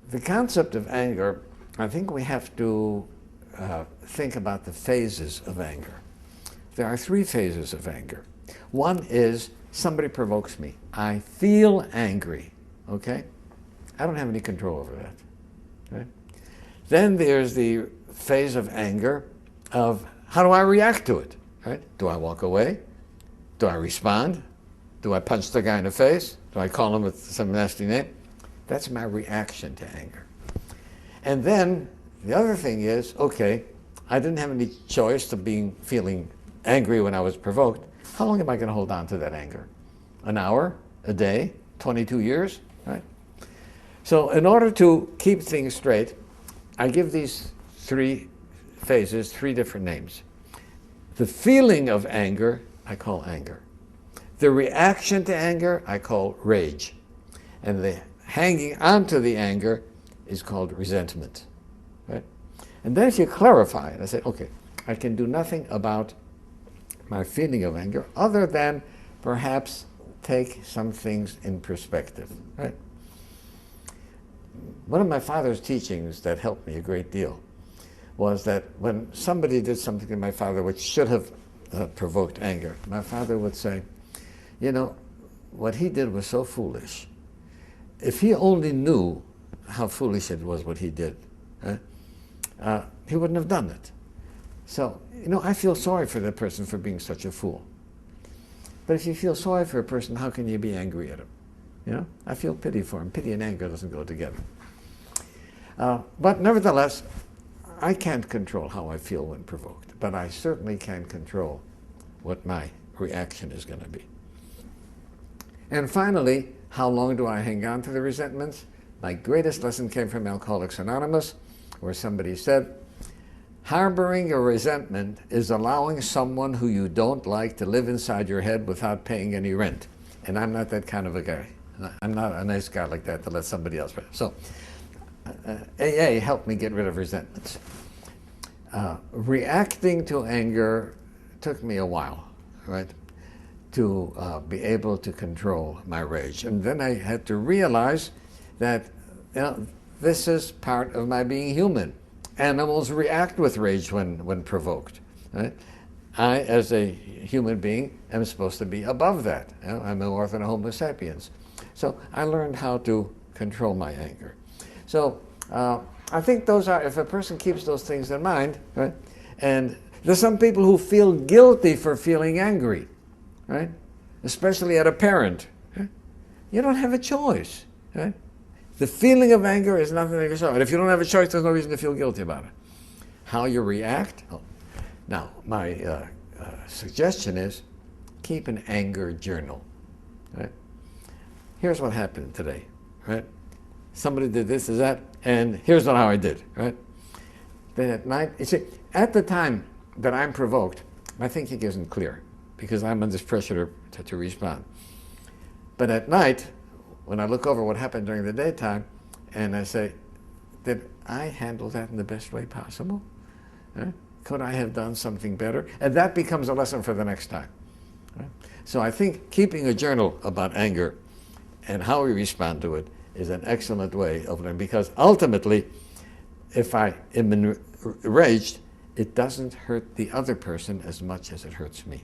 the concept of anger, I think we have to think about the phases of anger. There are three phases of anger. One is somebody provokes me. I feel angry, okay? I don't have any control over that, right? Then there's the phase of anger of how do I react to it, right? Do I walk away? Do I respond? Do I punch the guy in the face? Do I call him with some nasty name? That's my reaction to anger. And then the other thing is, okay, I didn't have any choice to feeling angry when I was provoked. How long am I going to hold on to that anger? An hour? A day? 22 years? Right? So in order to keep things straight, I give these three phases three different names. The feeling of anger, I call anger. The reaction to anger, I call rage. And the hanging onto the anger is called resentment. Right? And then if you clarify it, I say, okay, I can do nothing about my feeling of anger other than perhaps take some things in perspective. Right? One of my father's teachings that helped me a great deal was that when somebody did something to my father which should have provoked anger, my father would say, you know, what he did was so foolish. If he only knew how foolish it was what he did, he wouldn't have done it. So, you know, I feel sorry for that person for being such a fool. But if you feel sorry for a person, how can you be angry at him? You know, I feel pity for him. Pity and anger doesn't go together. But nevertheless, I can't control how I feel when provoked, but I certainly can control what my reaction is going to be. And finally, how long do I hang on to the resentments? My greatest lesson came from Alcoholics Anonymous, where somebody said, harboring a resentment is allowing someone who you don't like to live inside your head without paying any rent. And I'm not that kind of a guy. I'm not a nice guy like that to let somebody else rent. So AA helped me get rid of resentments. Reacting to anger took me a while, right, to be able to control my rage. And then I had to realize that, you know, this is part of my being human. Animals react with rage when provoked. Right? I, as a human being, am supposed to be above that. You know, I'm more than a Homo sapiens. So I learned how to control my anger. So I think those are, if a person keeps those things in mind, right? And there's some people who feel guilty for feeling angry, right? Especially at a parent. Right? You don't have a choice, right? The feeling of anger is nothing to yourself. And if you don't have a choice, there's no reason to feel guilty about it. How you react? Oh. Now, my suggestion is keep an anger journal. Right? Here's what happened today. Right? Somebody did this, is that, and here's how I did. Right? Then at night, you see, at the time that I'm provoked, my thinking isn't clear because I'm under pressure to respond. But at night, when I look over what happened during the daytime, and I say, did I handle that in the best way possible? Could I have done something better? And that becomes a lesson for the next time. Right? So I think keeping a journal about anger and how we respond to it is an excellent way of learning, because ultimately, if I am enraged, it doesn't hurt the other person as much as it hurts me.